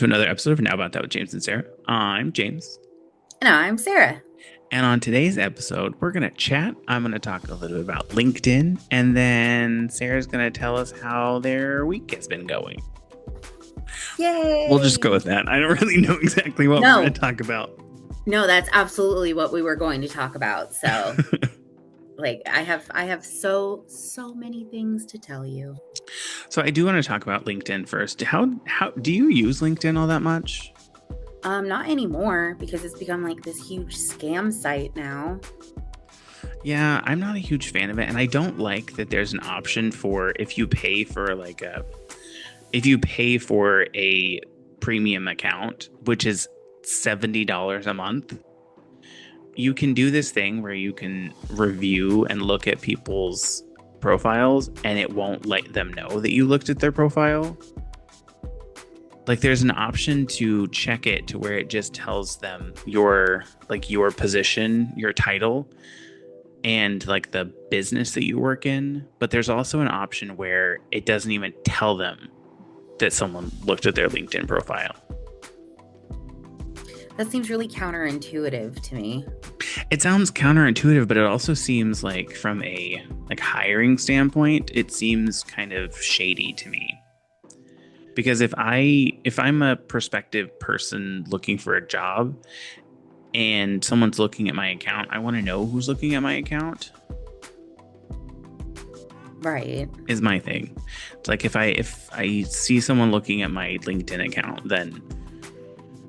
to another episode of Now About That with James and Sarah. I'm James. And I'm Sarah. And on today's episode, we're going to chat. I'm going to talk a little bit about LinkedIn. And then Sarah's going to tell us how their week has been going. Yay! We'll just go with that. I don't really know exactly what we're going to talk about. No, that's absolutely what we were going to talk about. So, I have so many things to tell you. So I do want to talk about LinkedIn first. How do you use LinkedIn all that much? Not anymore, because it's become like this huge scam site now. Yeah, I'm not a huge fan of it, and I don't like that there's an option for if you pay for a premium account, which is $70 a month. You can do this thing where you can review and look at people's profiles, and it won't let them know that you looked at their profile. Like, there's an option to check it to where it just tells them your position, your title, and like the business that you work in. But there's also an option where it doesn't even tell them that someone looked at their LinkedIn profile. That seems really counterintuitive to me. It sounds counterintuitive, but it also seems like from a hiring standpoint, it seems kind of shady to me. Because if I'm a prospective person looking for a job and someone's looking at my account, I want to know who's looking at my account. Right. Is my thing. It's like if I see someone looking at my LinkedIn account, then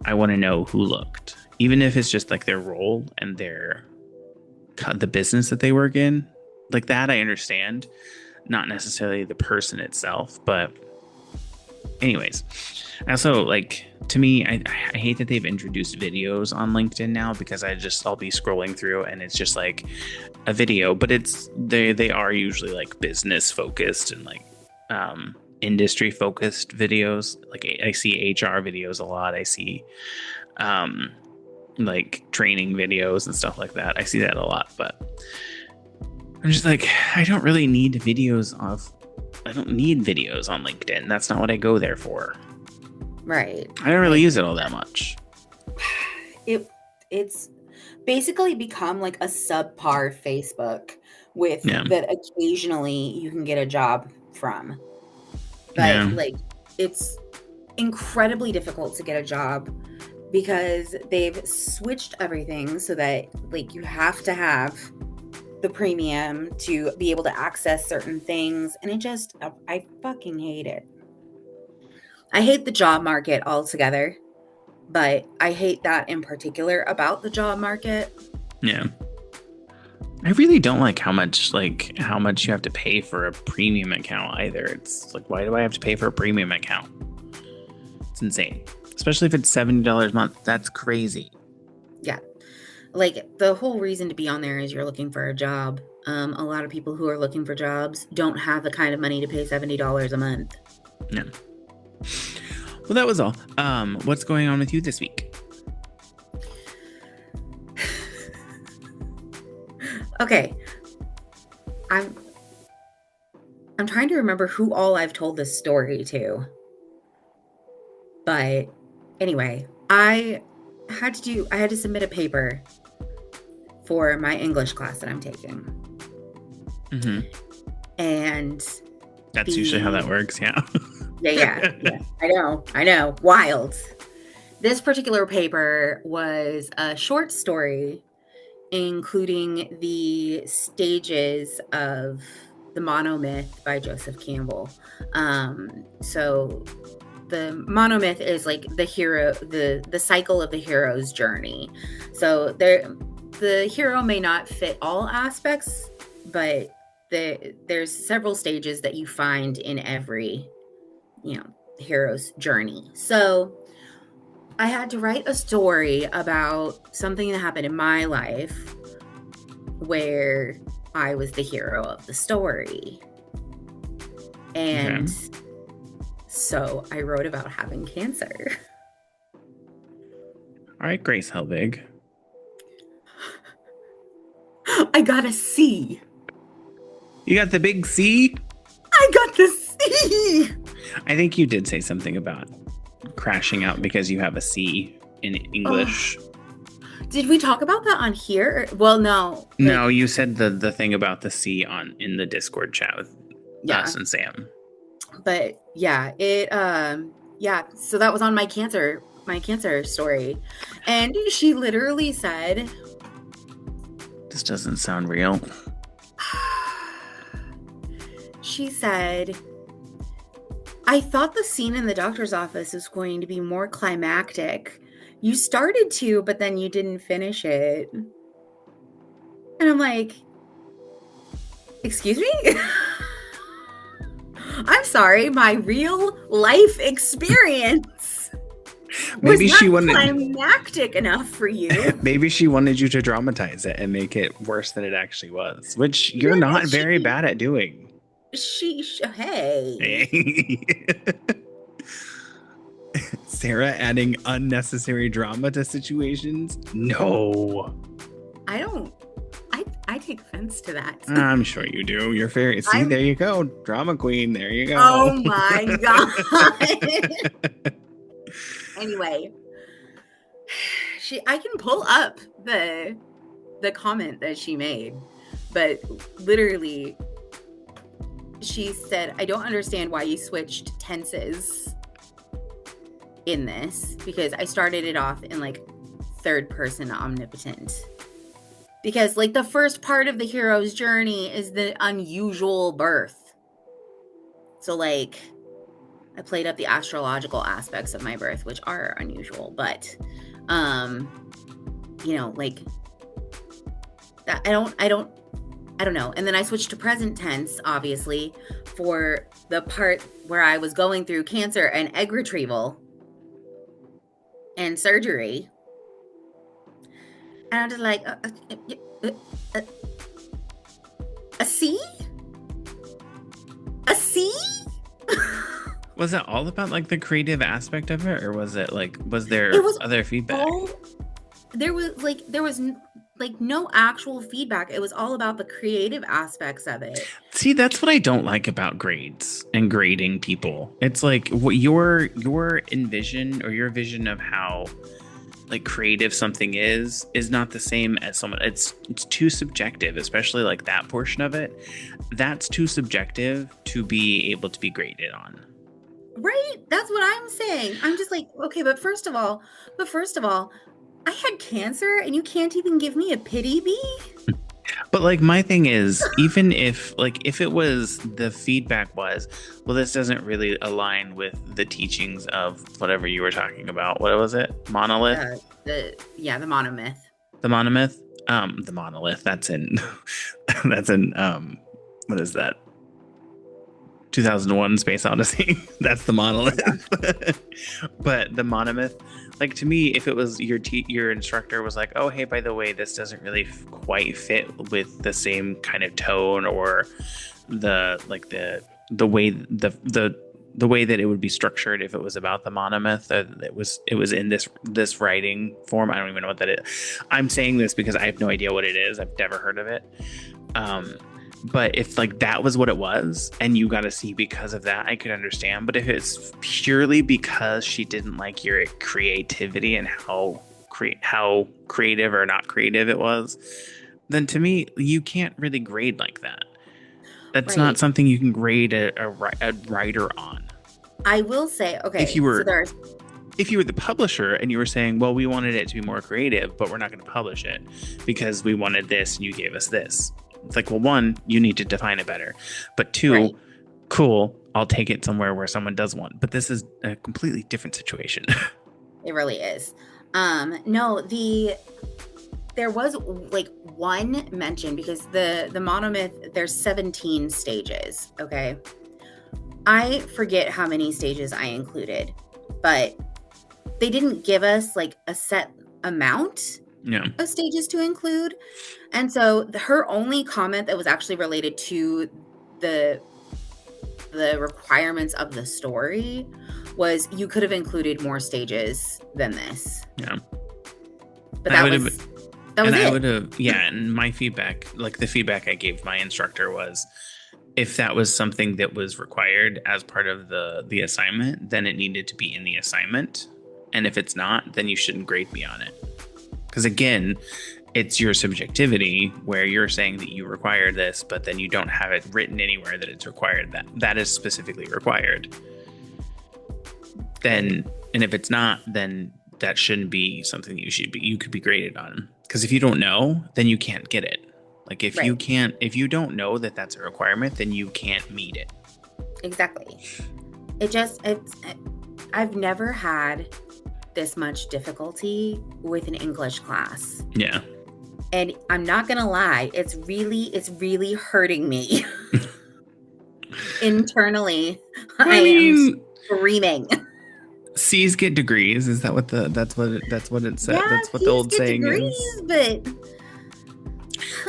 I want to know who looked. Even if it's just like their role and the business that they work in. Like that I understand. Not necessarily the person itself, but anyways, also, to me, I hate that they've introduced videos on LinkedIn now, because I'll be scrolling through and it's just like a video, but they are usually like business focused and industry focused videos. Like I see HR videos a lot. I see training videos and stuff like that. I see that a lot, but I'm just like, I don't need videos on LinkedIn. That's not what I go there for. Right. I don't really use it all that much. It's basically become like a subpar Facebook that occasionally you can get a job from. But it's incredibly difficult to get a job because they've switched everything so that you have to have the premium to be able to access certain things, and I fucking hate it. I hate the job market altogether, but I hate that in particular about the job market. Yeah. I really don't like how much you have to pay for a premium account either. It's like, why do I have to pay for a premium account? It's insane. Especially if it's $70 a month. That's crazy. Yeah. The whole reason to be on there is you're looking for a job. A lot of people who are looking for jobs don't have the kind of money to pay $70 a month. Yeah. Well, that was all. What's going on with you this week? Okay. I'm trying to remember who all I've told this story to. But anyway, I had to submit a paper for my English class that I'm taking. Mm-hmm. And that's usually how that works, yeah. Yeah. I know. Wild. This particular paper was a short story including the stages of the monomyth by Joseph Campbell. So the monomyth is like the hero, the cycle of the hero's journey. So the hero may not fit all aspects, but there's several stages that you find in every, hero's journey. So I had to write a story about something that happened in my life where I was the hero of the story. And so I wrote about having cancer. All right, Grace Helbig. I got a C. You got the big C? I got the C. I think you did say something about crashing out because you have a C in English. Oh, did we talk about that on here? Well, no. No, you said the thing about the C in the Discord chat with us and Sam. But yeah, so that was on my cancer story. And she literally said, this doesn't sound real. She said, I thought the scene in the doctor's office was going to be more climactic. You started to, but then you didn't finish it. And I'm like, excuse me? I'm sorry, my real life experience was not climactic enough for you. Maybe she wanted you to dramatize it and make it worse than it actually was, which you're not very bad at doing. Hey. Sarah adding unnecessary drama to situations? No. I take offense to that. I'm sure you do. You're very... See, there you go. Drama queen. There you go. Oh my God. Anyway, I can pull up the comment that she made, but literally she said, I don't understand why you switched tenses in this, because I started it off in like third person omnipotent. Because like the first part of the hero's journey is the unusual birth. So like I played up the astrological aspects of my birth, which are unusual, but you know, like that I don't know. And then I switched to present tense, obviously, for the part where I was going through cancer and egg retrieval and surgery. And I'm just like, a C? A C? Was it all about like the creative aspect of it, or was it like, was there other feedback? There was no actual feedback. It was all about the creative aspects of it. See, that's what I don't like about grades and grading people. It's like what your envision or your vision of how like creative something is not the same as someone. It's too subjective, especially like that portion of it. That's too subjective to be able to be graded on. Right? That's what I'm saying. I'm just like, okay, but first of all, I had cancer and you can't even give me a pity bee? But like my thing is, even if it was, the feedback was, well, this doesn't really align with the teachings of whatever you were talking about. What was it? Monolith? The monomyth. The monomyth? The monolith. That's in what is that? 2001 Space Odyssey. That's the monolith. But the monomyth, like to me, if it was your instructor was like, oh, hey, by the way, this doesn't really quite fit with the same kind of tone or the way that it would be structured if it was about the monomyth, it was in this writing form. I don't even know what that is. I'm saying this because I have no idea what it is. I've never heard of it. But if like that was what it was and you got to see because of that, I could understand. But if it's purely because she didn't like your creativity and how creative or not creative it was, then to me, you can't really grade like that. That's not something you can grade a writer on. I will say, okay, if you were the publisher and you were saying, well, we wanted it to be more creative, but we're not going to publish it because we wanted this and you gave us this. It's like, well, one, you need to define it better. But two, cool, I'll take it somewhere where someone does one. But this is a completely different situation. It really is. No, there was like one mention because the monomyth, there's 17 stages. Okay. I forget how many stages I included, but they didn't give us like a set amount of stages to include. And so her only comment that was actually related to the requirements of the story was you could have included more stages than this. Yeah. But that was it. I would have, and my feedback, like the feedback I gave my instructor was, if that was something that was required as part of the assignment, then it needed to be in the assignment. And if it's not, then you shouldn't grade me on it. Because again, it's your subjectivity where you're saying that you require this, but then you don't have it written anywhere that it's required, that is specifically required. Then, and if it's not, then that shouldn't be something that you could be graded on. Because if you don't know, then you can't get it. Like if you don't know that that's a requirement, then you can't meet it. Exactly. I've never had this much difficulty with an English class. Yeah. And I'm not going to lie, it's really hurting me. Internally, I am screaming. C's get degrees. Is that what that's what it said? Yeah, that's what the old saying degrees, is. But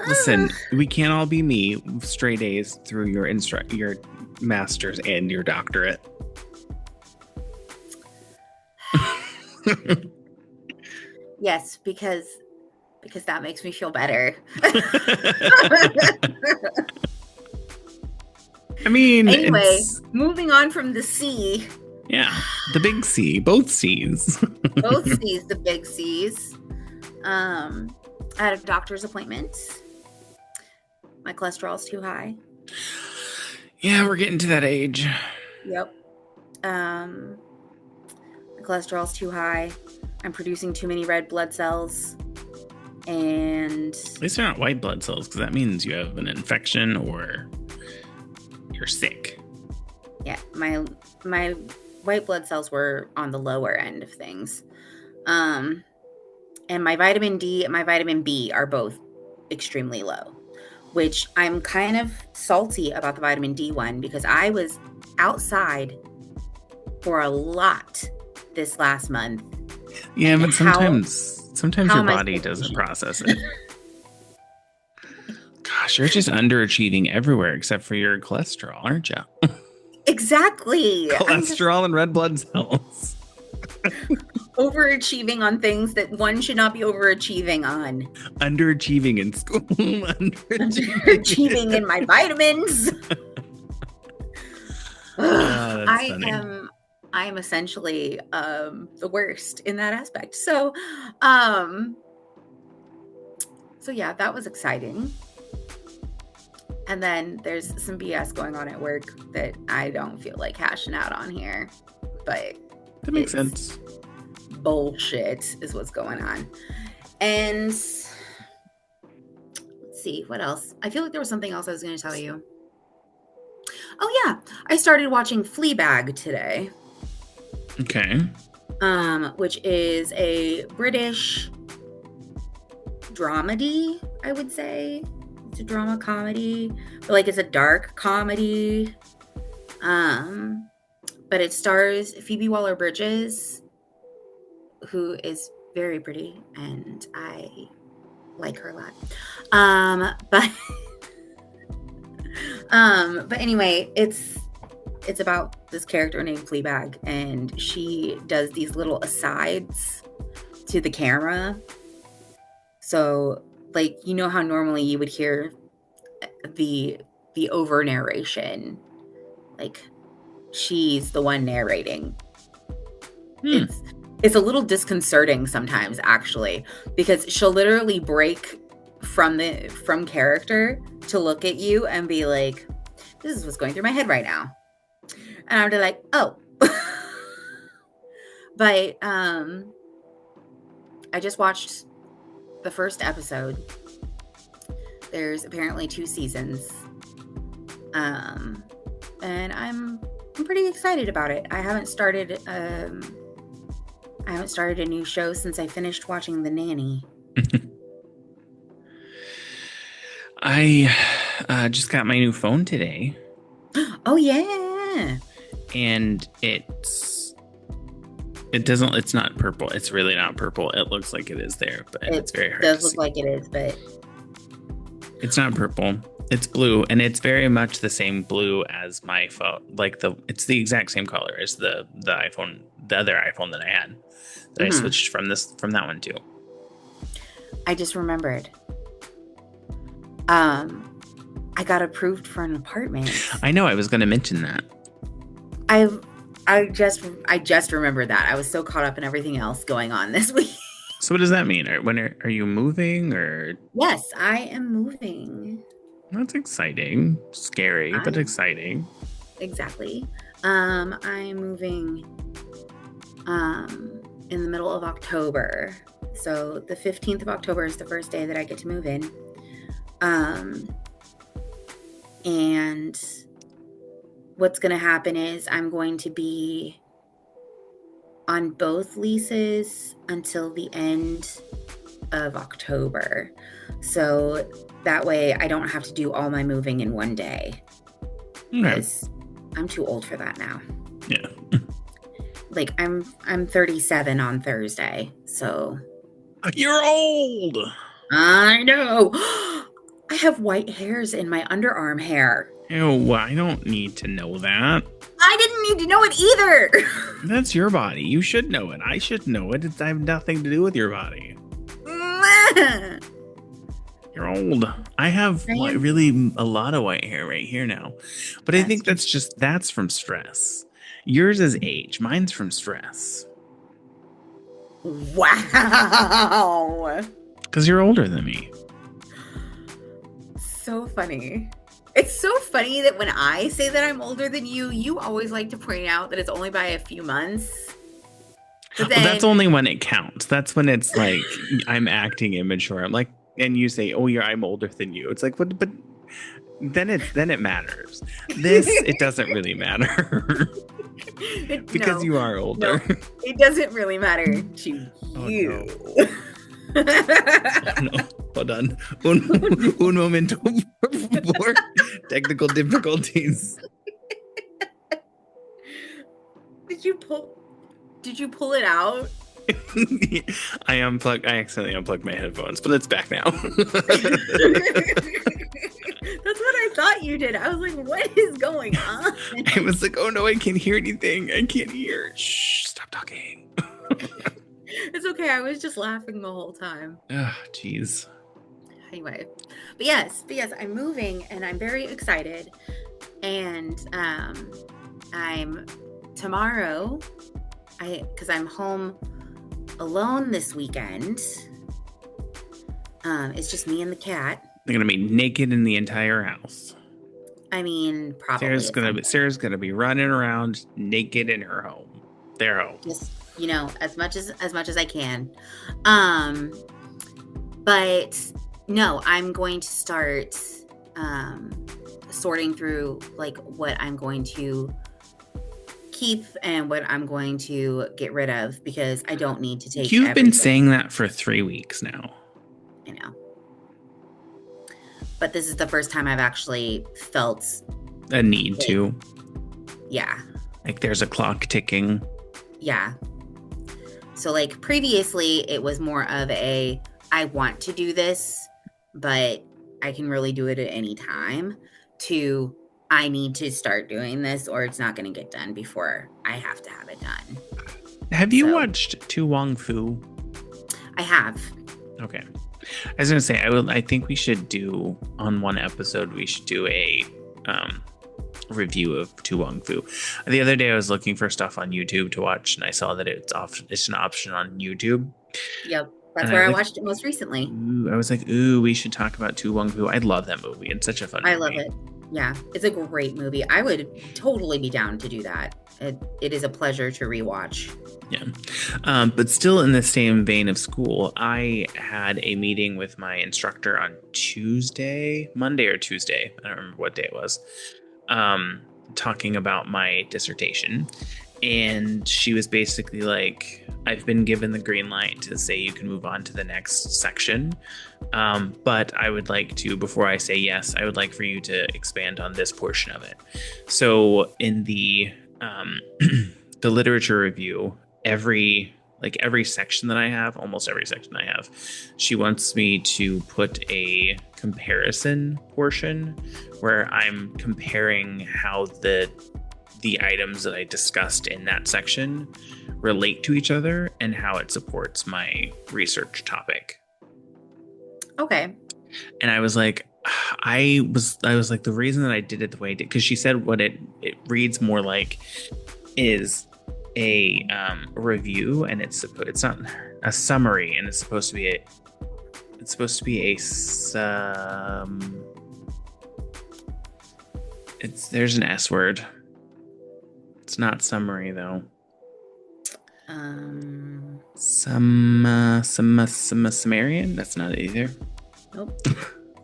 listen, we can't all be me. Straight A's through your master's and your doctorate. Yes, because that makes me feel better. I mean, anyway, moving on from the C. Yeah, the big C, both C's. Both C's, the big C's. I had a doctor's appointment. My cholesterol's too high. Yeah, we're getting to that age. Yep. My cholesterol's too high. I'm producing too many red blood cells. And at least they're not white blood cells, because that means you have an infection or you're sick. Yeah, my white blood cells were on the lower end of things. And my vitamin D and my vitamin B are both extremely low, which I'm kind of salty about the vitamin D one because I was outside for a lot this last month. Yeah, but sometimes your body doesn't process it. Gosh, you're just underachieving everywhere except for your cholesterol, aren't you? Exactly. Cholesterol and red blood cells. Overachieving on things that one should not be overachieving on. Underachieving in school. Underachieving in my vitamins. I am essentially the worst in that aspect. So yeah, that was exciting. And then there's some BS going on at work that I don't feel like hashing out on here, but that makes sense. Bullshit is what's going on. And let's see, what else? I feel like there was something else I was going to tell you. Oh yeah, I started watching Fleabag today. Okay. Which is a British dramedy, I would say. It's a drama comedy, but like it's a dark comedy. But it stars Phoebe Waller-Bridges, who is very pretty, and I like her a lot. But anyway, it's about this character named Fleabag, and she does these little asides to the camera. So, like, you know how normally you would hear the over narration, like she's the one narrating. It's a little disconcerting sometimes, actually, because she'll literally break from character to look at you and be like, "This is what's going through my head right now," and I'm like, "Oh." But I just watched the first episode. There's apparently 2 seasons. And I'm pretty excited about it. I haven't started a new show since I finished watching The Nanny. I just got my new phone today. Oh yeah. And it's not purple. It's really not purple. It looks like it is there, but it's very hard to see. It does look like it is, but it's not purple. It's blue, and it's very much the same blue as my phone. Like it's the exact same color as the iPhone, the other iPhone that I had. That I switched from that one too. I just remembered. I got approved for an apartment. I know. I was going to mention that. I just remembered that. I was so caught up in everything else going on this week. So what does that mean? Are you moving or? Yes, I am moving. That's exciting. Scary, but exciting. Exactly. I'm moving in the middle of October. So the 15th of October is the first day that I get to move in. And what's going to happen is I'm going to be on both leases until the end of October. So that way I don't have to do all my moving in one day. Because I'm too old for that now. Yeah. Like I'm 37 on Thursday. So you're old. I know. I have white hairs in my underarm hair. Ew, I don't need to know that. I didn't need to know it either. That's your body. You should know it. I should know it. I have nothing to do with your body. You're old. I have really a lot of white hair right here now. But I think that's from stress. Yours is age. Mine's from stress. Wow. Because you're older than me. So funny. It's so funny that when I say that I'm older than you, you always like to point out that it's only by a few months. But then, well, that's only when it counts. That's when it's like I'm acting immature. I'm like, and you say, "Oh, I'm older than you." It's like, but then it matters. This it doesn't really matter because you are older. No, it doesn't really matter to you. No. No, hold on. Un momento, por favor. Technical difficulties. Did you pull it out? I accidentally unplugged my headphones, but it's back now. That's what I thought you did. I was like, what is going on? I was like, oh no, I can't hear anything. I can't hear. Shh, stop talking. It's okay. I was just laughing the whole time. Oh, jeez. Anyway, but yes, I'm moving and I'm very excited. And I'm tomorrow, because I'm home alone this weekend. It's just me and the cat. They're gonna be naked in the entire house. I mean, probably. Sarah's gonna be running around naked in her home. Their home. Just, as much as I can. But no, I'm going to start sorting through like what I'm going to keep and what I'm going to get rid of because I don't need to take. You've been saying that for 3 weeks now. I know. But this is the first time I've actually felt a need to. Yeah. Like there's a clock ticking. Yeah. So like previously it was more of I want to do this, but I can really do it at any time to I need to start doing this or it's not going to get done before I have to have it done. Have you watched Tu Wong Fu? I have. Okay. I was going to say, I think we should do on one episode, we should do a review of Tu Wong Fu. The other day I was looking for stuff on YouTube to watch and I saw that it's an option on YouTube. Yep. That's where I watched it most recently. I was like, we should talk about Tu Wong Fu. I love that movie. It's such a fun movie. I love it. Yeah, it's a great movie. I would totally be down to do that. It is a pleasure to rewatch. Yeah. But still in the same vein of school, I had a meeting with my instructor on Monday or Tuesday. I don't remember what day it was. Talking about my dissertation. And she was basically like, I've been given the green light to say you can move on to the next section. But I would like to, before I say yes, I would like for you to expand on this portion of it. So in the the literature review, every section that I have, almost every section I have, she wants me to put a comparison portion where I'm comparing how the items that I discussed in that section relate to each other and how it supports my research topic. Okay. And I was like, I was like, the reason that I did it the way I did, because she said what it reads more like is a review, and it's not a summary, and it's supposed to be it's there's an S word. It's not summary though. Summarian. That's not it either. Nope.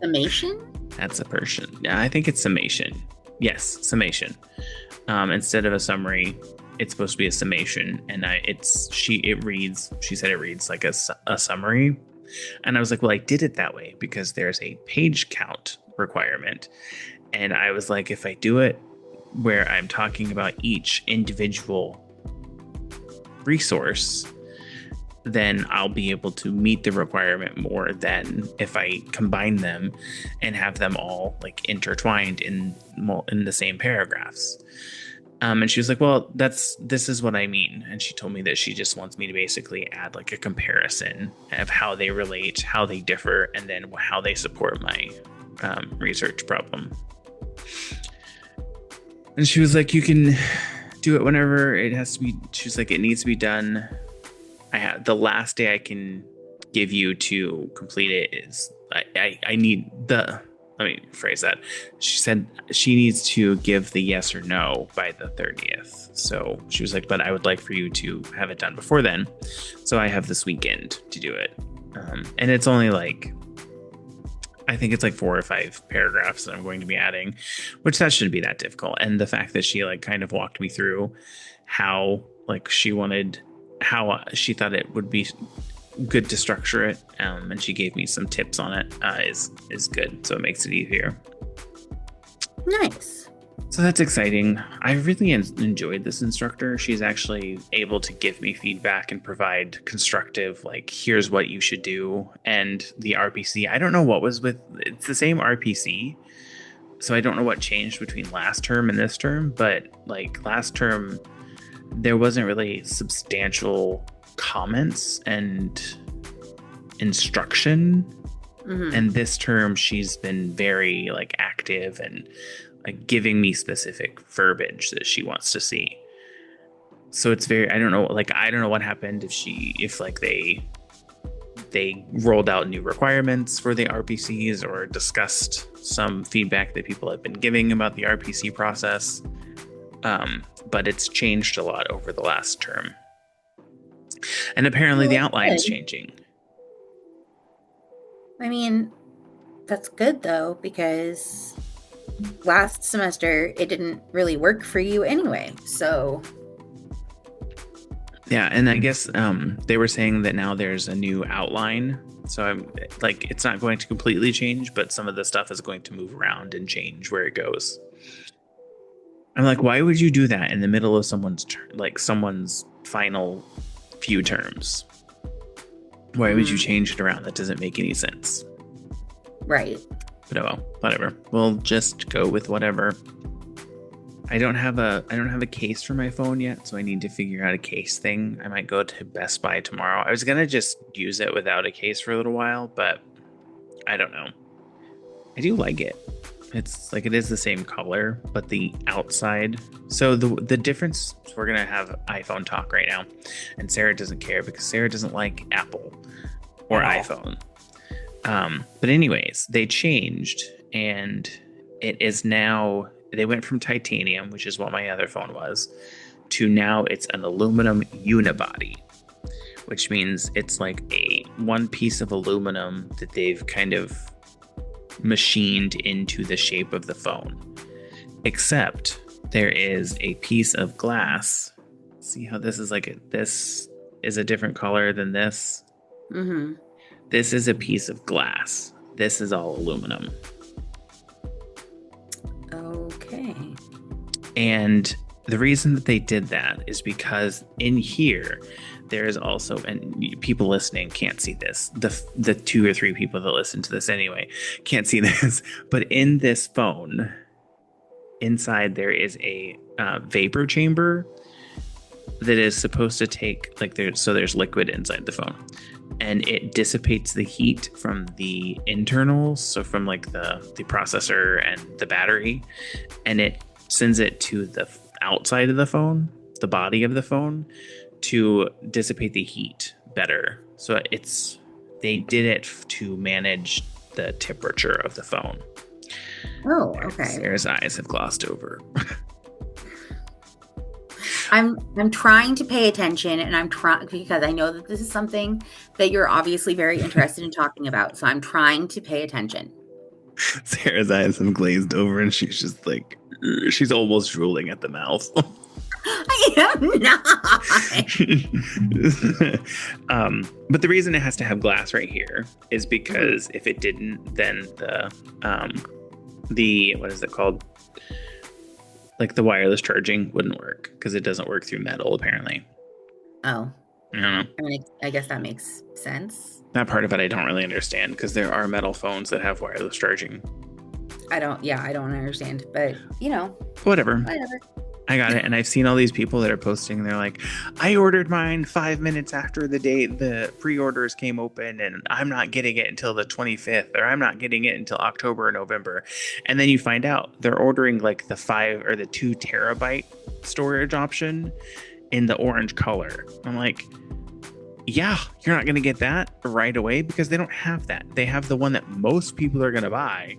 Summation. That's a person. Yeah, I think it's summation. Yes, summation. Instead of a summary, it's supposed to be a summation, and she said it reads like a summary, and I was like, well, I did it that way because there's a page count requirement, and I was like, if I do it where I'm talking about each individual resource, then I'll be able to meet the requirement more than if I combine them and have them all like intertwined in the same paragraphs. And she was like, well, this is what I mean. And she told me that she just wants me to basically add like a comparison of how they relate, how they differ, and then how they support my research problem. And she was like, you can do it whenever it has to be. She was like, it needs to be done. The last day I can give you to complete it is I need the, let me phrase that. She said she needs to give the yes or no by the 30th. So she was like, but I would like for you to have it done before then. So I have this weekend to do it. And it's only like, I think it's like 4 or 5 paragraphs that I'm going to be adding, which that shouldn't be that difficult. And the fact that she like kind of walked me through how like how she thought it would be good to structure it, and she gave me some tips on it, is good. So it makes it easier. Nice. So that's exciting. I really enjoyed this instructor. She's actually able to give me feedback and provide constructive, like, here's what you should do. And the RPC, I don't know what was it's the same RPC. So I don't know what changed between last term and this term, but like last term, there wasn't really substantial comments and instruction. Mm-hmm. And this term, she's been very like active and like giving me specific verbiage that she wants to see. So it's very, I don't know what happened if like they rolled out new requirements for the RPCs or discussed some feedback that people have been giving about the RPC process. But it's changed a lot over the last term. And apparently the outline's changing. I mean, that's good though, because last semester it didn't really work for you anyway. So yeah, and I guess they were saying that now there's a new outline. So I'm like, it's not going to completely change, but some of the stuff is going to move around and change where it goes. I'm like, why would you do that in the middle of someone's final few terms? Why would you change it around? That doesn't make any sense. Right. But oh well, whatever. We'll just go with whatever. I don't have a case for my phone yet, so I need to figure out a case thing. I might go to Best Buy tomorrow. I was gonna just use it without a case for a little while, but I don't know. I do like it. It's like, it is the same color, but the outside. So the difference, we're going to have iPhone talk right now. And Sarah doesn't care because Sarah doesn't like Apple or iPhone. But anyways, they changed, and it is now, they went from titanium, which is what my other phone was, to now it's an aluminum unibody, which means it's like one piece of aluminum that they've kind of machined into the shape of the phone, except there is a piece of glass. See how this is this is a different color than this? Mm-hmm. This is a piece of glass. This is all aluminum. Okay. And the reason that they did that is because in here, there is also, and people listening can't see this, the 2 or 3 people that listen to this anyway can't see this, but in this phone, inside there is a vapor chamber that is supposed to take, like, there's liquid inside the phone. and it dissipates the heat from the internals, so from like the processor and the battery, and it sends it to the outside of the phone, the body of the phone, to dissipate the heat better. So they did it to manage the temperature of the phone. Oh, okay. Sarah's eyes have glossed over. I'm trying to pay attention, and I'm trying because I know that this is something that you're obviously very interested in talking about. So I'm trying to pay attention. Sarah's eyes have glazed over, and she's just like, she's almost drooling at the mouth. I am not. But the reason it has to have glass right here is because if it didn't, then the what is it called? Like the wireless charging wouldn't work because it doesn't work through metal, apparently. Oh. I don't know. I mean, I guess that makes sense. That part of it I don't really understand because there are metal phones that have wireless charging. I don't understand, but Whatever. I got it. And I've seen all these people that are posting. They're like, I ordered mine 5 minutes after the date the pre-orders came open, and I'm not getting it until the 25th, or I'm not getting it until October or November. And then you find out they're ordering like the 5 or the 2 terabyte storage option in the orange color. I'm like, yeah, you're not going to get that right away because they don't have that. They have the one that most people are going to buy,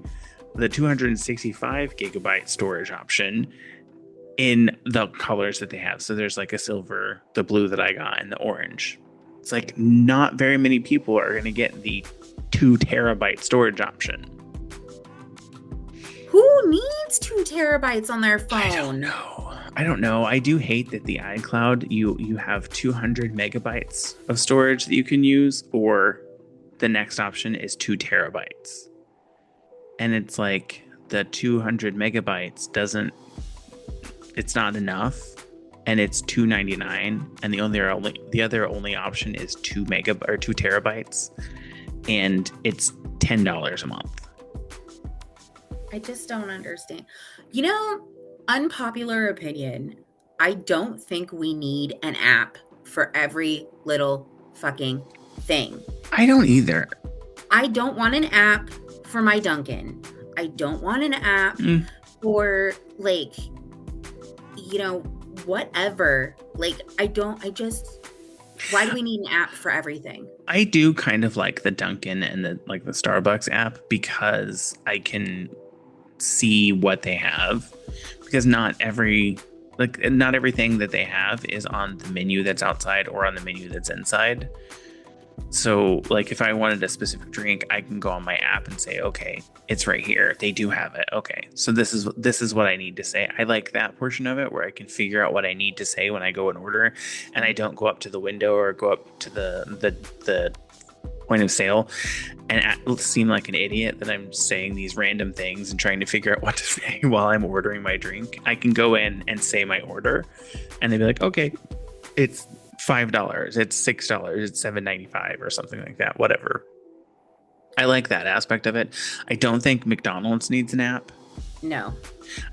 the 265 gigabyte storage option, in the colors that they have. So there's like a silver, the blue that I got, and the orange. It's like not very many people are going to get the 2 terabyte storage option. Who needs 2 terabytes on their phone? I don't know. I do hate that the iCloud, you have 200 megabytes of storage that you can use, or the next option is 2 terabytes. And it's like the 200 megabytes it's not enough, and it's $2.99, and the other only option is 2 terabytes, and it's $10 a month. I just don't understand. Unpopular opinion, I don't think we need an app for every little fucking thing. I don't either. I don't want an app for my Dunkin'. I don't want an app for whatever. Why do we need an app for everything? I do kind of like the Dunkin' and the Starbucks app because I can see what they have, because not everything that they have is on the menu that's outside or on the menu that's inside. So like if I wanted a specific drink, I can go on my app and say, okay, it's right here. They do have it. Okay. So this is what I need to say. I like that portion of it where I can figure out what I need to say when I go and order, and I don't go up to the window or go up to the point of sale and seem like an idiot that I'm saying these random things and trying to figure out what to say while I'm ordering my drink. I can go in and say my order, and they'd be like, okay, it's $5, it's $6, it's $7.95 or something like that, whatever. I like that aspect of it. I don't think McDonald's needs an app. No.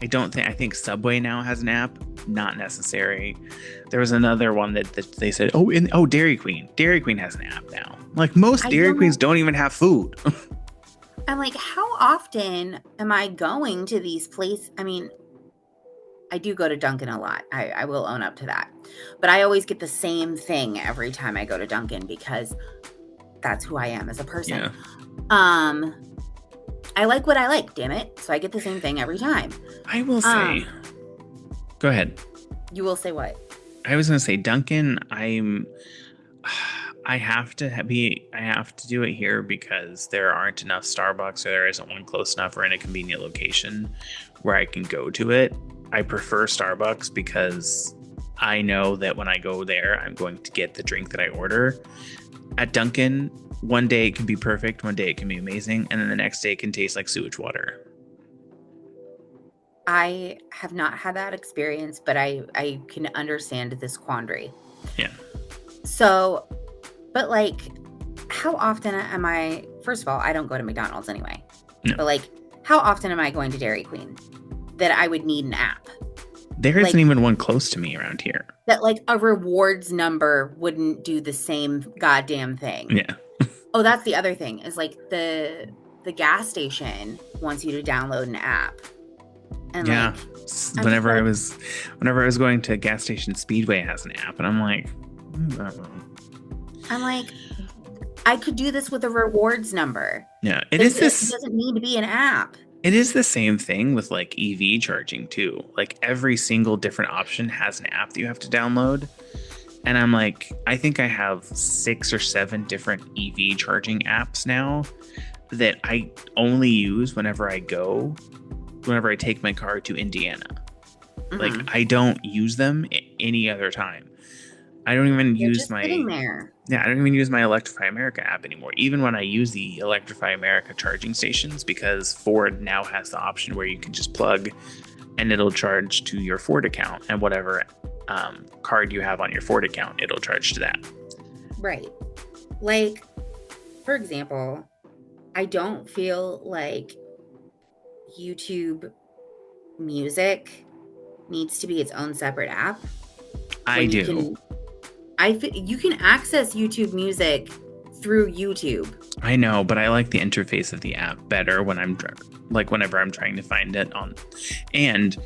I think Subway now has an app. Not necessary. There was another one that they said, Dairy Queen. Dairy Queen has an app now. Like most Dairy Queens don't even have food. I'm like, how often am I going to these places? I mean, I do go to Dunkin' a lot. I will own up to that. But I always get the same thing every time I go to Dunkin' because that's who I am as a person. Yeah. I like what I like, damn it. So I get the same thing every time. I will say, go ahead. You will say what? I was going to say Dunkin', I have to do it here because there aren't enough Starbucks, or there isn't one close enough or in a convenient location where I can go to it. I prefer Starbucks because I know that when I go there, I'm going to get the drink that I order. At Dunkin', one day it can be perfect, one day it can be amazing, and then the next day it can taste like sewage water. I have not had that experience, but I can understand this quandary. Yeah. So, but how often am I, first of all, I don't go to McDonald's anyway. No. But how often am I going to Dairy Queen that I would need an app? There isn't Like even one close to me around here. that, like a rewards number wouldn't do the same goddamn thing. Yeah. Oh, that's the other thing is like the gas station wants you to download an app. And Yeah. like I'm just Whenever I was going to gas station, Speedway has an app, and I'm like, I'm like I could do this with a rewards number. yeah, It doesn't need to be an app. it is the same thing with like EV charging too. Like every single different option has an app that you have to download. And I'm like, I think I have 6 or 7 different EV charging apps now that I only use whenever I take my car to Indiana. Like I don't use them any other time. I don't even They're use just sitting there. I don't even use my Electrify America app anymore. Even when I use the Electrify America charging stations, because Ford now has the option where you can just plug and it'll charge to your Ford account, and whatever card you have on your Ford account, it'll charge to that. Right. Like, for example, I don't feel like YouTube Music needs to be its own separate app. I do. You can access YouTube Music through YouTube. I know, but I like the interface of the app better whenever I'm trying to find it on, and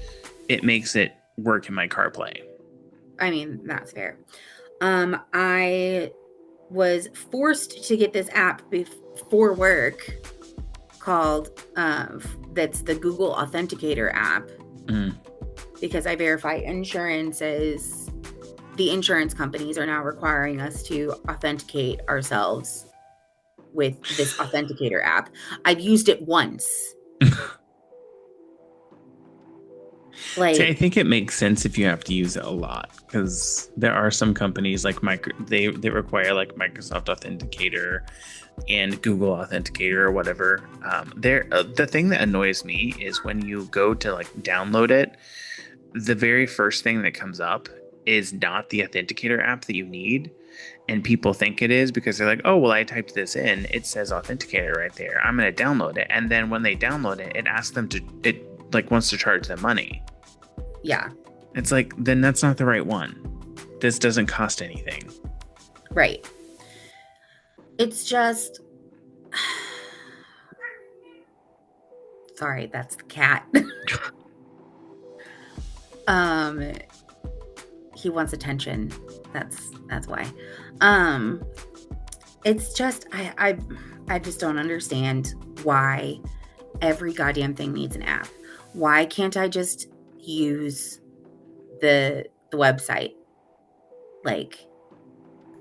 it makes it work in my CarPlay. I mean, that's fair. I was forced to get this app before work called that's the Google Authenticator app because I verify insurances. The insurance companies are now requiring us to authenticate ourselves with this Authenticator app. I've used it once. See, I think it makes sense if you have to use it a lot, because there are some companies like they require like Microsoft Authenticator and Google Authenticator or whatever. The thing that annoys me is when you go to like download it, the very first thing that comes up is not the Authenticator app that you need. And people think it is because they're like, oh, well, I typed this in. It says Authenticator right there. I'm going to download it. And then when they download it, it asks them it wants to charge them money. Yeah. It's like, then that's not the right one. This doesn't cost anything. Right. It's just... Sorry, that's the cat. He wants attention. That's why. It's just I just don't understand why every goddamn thing needs an app. Why can't I just use the website? Like,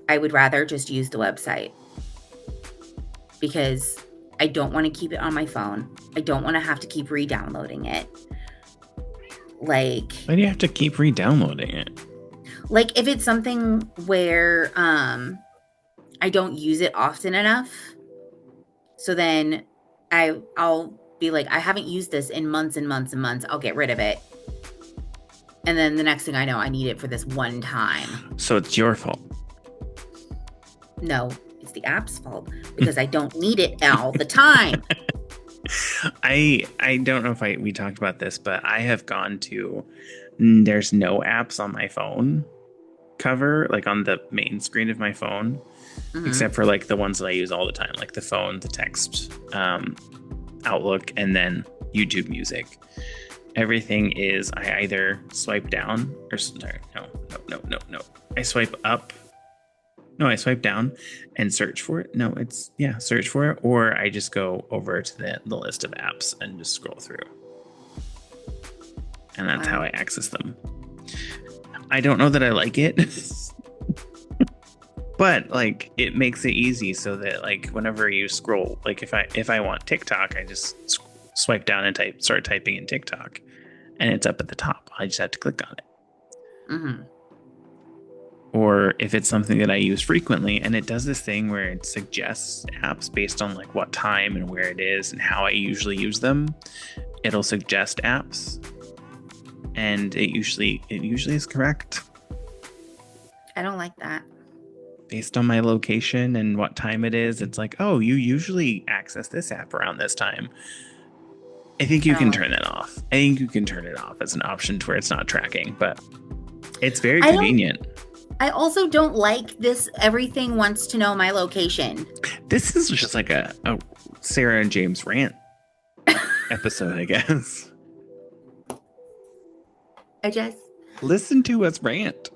I would rather just use the website because I don't want to keep it on my phone. I don't want to have to keep re-downloading it. Like, why do you have to keep re-downloading it? Like, if it's something where I don't use it often enough, so then I'll be like, I haven't used this in months and months and months. I'll get rid of it. And then the next thing I know, I need it for this one time. So it's your fault. No, it's the app's fault because I don't need it all the time. I don't know if we talked about this, but I have gone to, there's no apps on my phone cover, like on the main screen of my phone, except for like the ones that I use all the time, like the phone, the text, Outlook, and then YouTube Music. Everything is, I either swipe down or sorry, no. I swipe up. No, I swipe down and search for it. No, search for it. Or I just go over to the list of apps and just scroll through. And that's how I access them. I don't know that I like it. But like it makes it easy so that like whenever you scroll, like if I want TikTok, I just swipe down and start typing in TikTok, and it's up at the top. I just have to click on it. Or if it's something that I use frequently, and it does this thing where it suggests apps based on like what time and where it is and how I usually use them, it'll suggest apps, and it usually is correct. I don't like that. Based on my location and what time it is, it's like, oh, you usually access this app around this time. I think I you don't can like turn it. that off. I think you can turn it off as an option to where it's not tracking, but it's very I don't. convenient. I also don't like this. Everything wants to know my location. This is just like a Sarah and James rant episode, I guess. I just. Listen to us rant.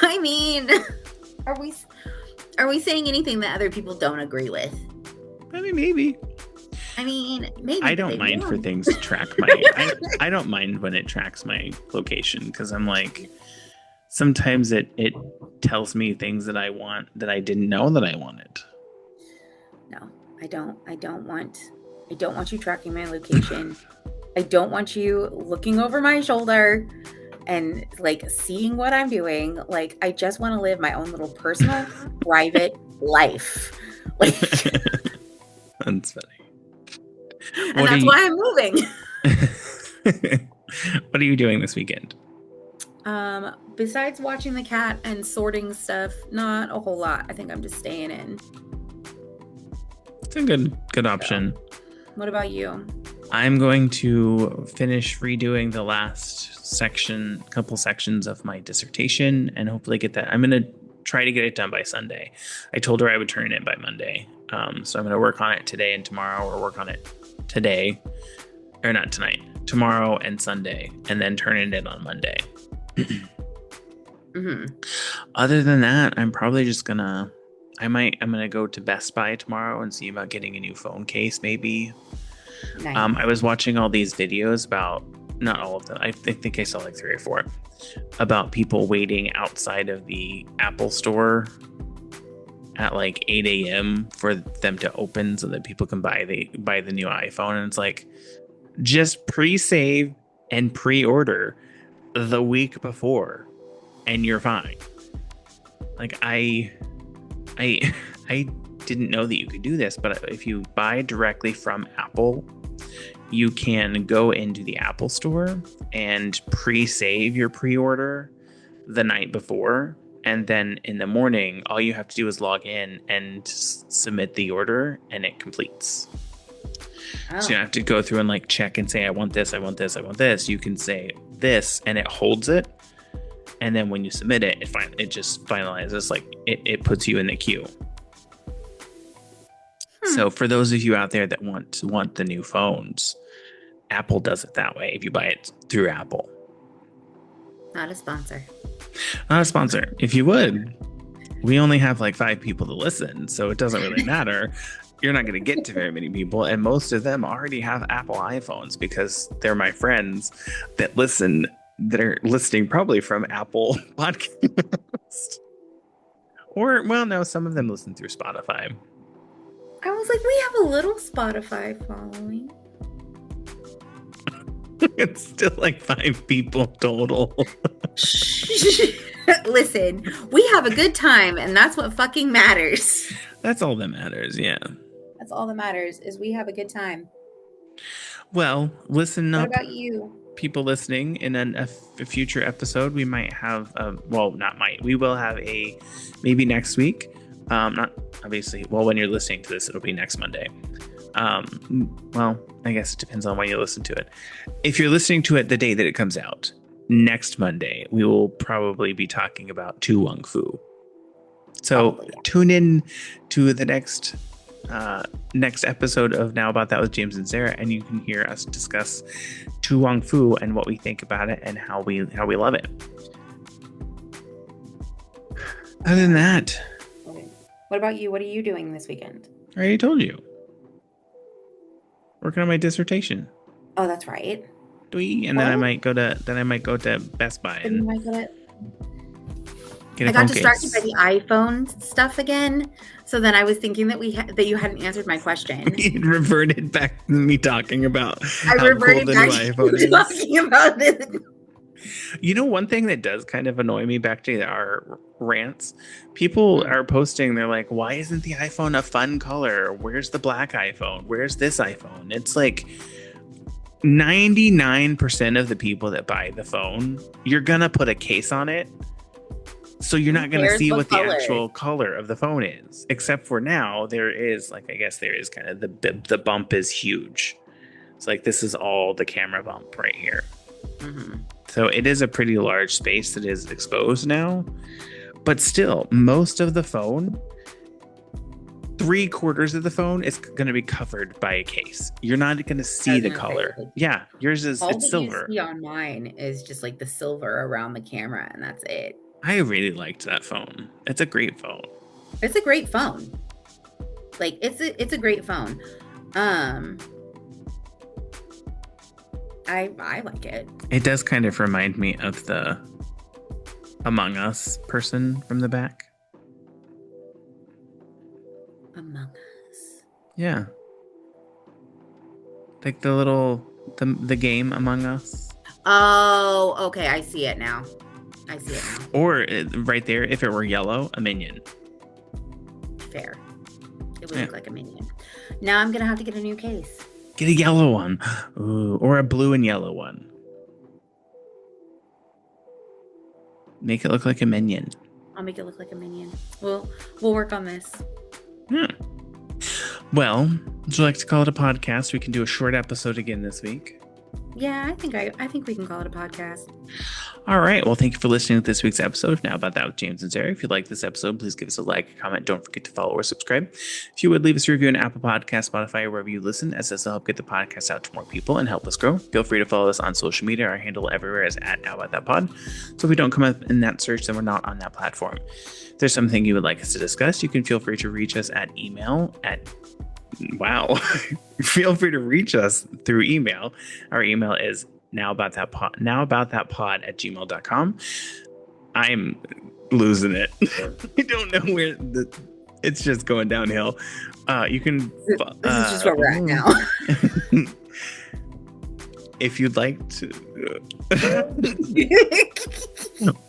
I mean, are we are we saying anything that other people don't agree with? I mean, maybe. I mean, maybe I but don't they mind for don't. things to track my. I don't mind when it tracks my location because I'm like, sometimes it tells me things that I want that I didn't know that I wanted. No, I don't. I don't want you tracking my location. I don't want you looking over my shoulder and like seeing what I'm doing. Like I just want to live my own little personal private life. Like That's funny. and that's why I'm moving. What are you doing this weekend? Besides watching the cat and sorting stuff, not a whole lot. I think I'm just staying in. It's a good option. So, what about you? I'm going to finish redoing the last couple sections of my dissertation, and hopefully get that. I'm going to try to get it done by Sunday. I told her I would turn it in by Monday. So I'm going to work on it today and tomorrow, or work on it today, or not tonight, tomorrow and Sunday, and then turn it in on Monday. Mm-hmm. Other than that, I'm probably just gonna. I'm gonna go to Best Buy tomorrow and see about getting a new phone case, maybe. Nice. I was watching all these videos about, not all of them, I think I saw like 3 or 4, about people waiting outside of the Apple store at like 8 a.m. for them to open so that people can buy the new iPhone. And it's like, just pre-save and pre-order the week before and you're fine. Like I didn't know that you could do this, but if you buy directly from Apple, you can go into the Apple store and pre-save your pre-order the night before, and then in the morning all you have to do is log in and submit the order and it completes. Oh. So you don't have to go through and like check and say I want this, I want this, I want this. You can say this and it holds it, and then when you submit it, it just finalizes, like it puts you in the queue. So for those of you out there that want the new phones, Apple does it that way if you buy it through Apple. Not a sponsor. Not a sponsor. If you would, we only have like 5 people to listen, so it doesn't really matter. You're not going to get to very many people, and most of them already have Apple iPhones because they're my friends that listen. They're listening probably from Apple Podcast. Or, well, no, some of them listen through Spotify. I was like, we have a little Spotify following. It's still like 5 people total. Listen, we have a good time, and that's what fucking matters. That's all that matters, yeah. That's all that matters, is we have a good time. Well, listen up. What about you? People listening, in a future episode, we might have, we will have maybe next week. Not obviously, well, when you're listening to this, it'll be next Monday. Well, I guess it depends on when you listen to it. If you're listening to it the day that it comes out, next Monday, we will probably be talking about Tu Wong Fu. So tune in to the next episode of Now About That with James and Sarah, and you can hear us discuss Tu Wong Fu and what we think about it and how we love it. Other than that, okay. What about you? What are you doing this weekend? I already told you. Working on my dissertation. Oh, that's right. And then I might go to Best Buy and I get a got phone distracted case. by the iPhone stuff again. So then I was thinking that that you hadn't answered my question. It reverted back to me talking about I how reverted cool the back new to iPhone you is. talking about this. You know, one thing that does kind of annoy me, back to our rants, people are posting, they're like, why isn't the iPhone a fun color? Where's the black iPhone? Where's this iPhone? It's like 99% of the people that buy the phone, you're going to put a case on it. So you're not going to see what the actual color of the phone is. Except for now, there is, like, I guess there is kind of the bump is huge. It's like this is all the camera bump right here. Mm-hmm. So it is a pretty large space that is exposed now. But still, most of the phone, 3/4 of the phone is going to be covered by a case. You're not going to see the color. Yeah, yours is, all it's that silver. you see on mine is just like the silver around the camera, and that's it. I really liked that phone. It's a great phone. It's a great phone. Like it's a great phone. I like it. It does kind of remind me of the Among Us person from the back. Among Us. Yeah. Like the game Among Us. Oh, okay. I see it now. Or right there, if it were yellow, a minion. Fair. It would look like a minion. Now I'm gonna have to get a new case. Get a yellow one. Ooh, or a blue and yellow one. Make it look like a minion. I'll make it look like a minion. We'll work on this. Well, would you like to call it a podcast? We can do a short episode again this week. Yeah, I think we can call it a podcast. All right. Well, thank you for listening to this week's episode of Now About That with James and Sarah. If you like this episode, please give us a like, a comment. Don't forget to follow or subscribe. If you would leave us a review on Apple Podcasts, Spotify, or wherever you listen, as this will help get the podcast out to more people and help us grow. Feel free to follow us on social media. Our handle everywhere is @NowAboutThatPod. So if we don't come up in that search, then we're not on that platform. If there's something you would like us to discuss, you can feel free to reach us at email at feel free to reach us through email. Our email is nowaboutthatpod@gmail.com. I'm losing it. I don't know where it's just going downhill. You can This is just where we're at now. If you'd like to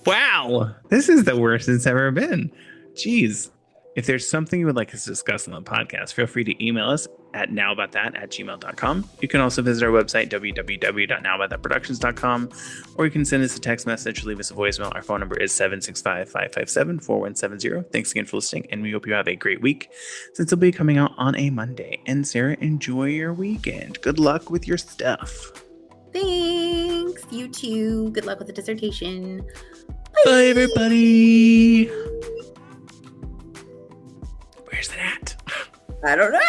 wow, this is the worst it's ever been. Jeez. If there's something you would like us to discuss on the podcast, feel free to email us at nowaboutthat@gmail.com. You can also visit our website, www.nowaboutthatproductions.com, or you can send us a text message or leave us a voicemail. Our phone number is 765-557-4170. Thanks again for listening, and we hope you have a great week, since it'll be coming out on a Monday. And Sarah, enjoy your weekend. Good luck with your stuff. Thanks. You too. Good luck with the dissertation. Bye everybody. Where's that at? I don't know.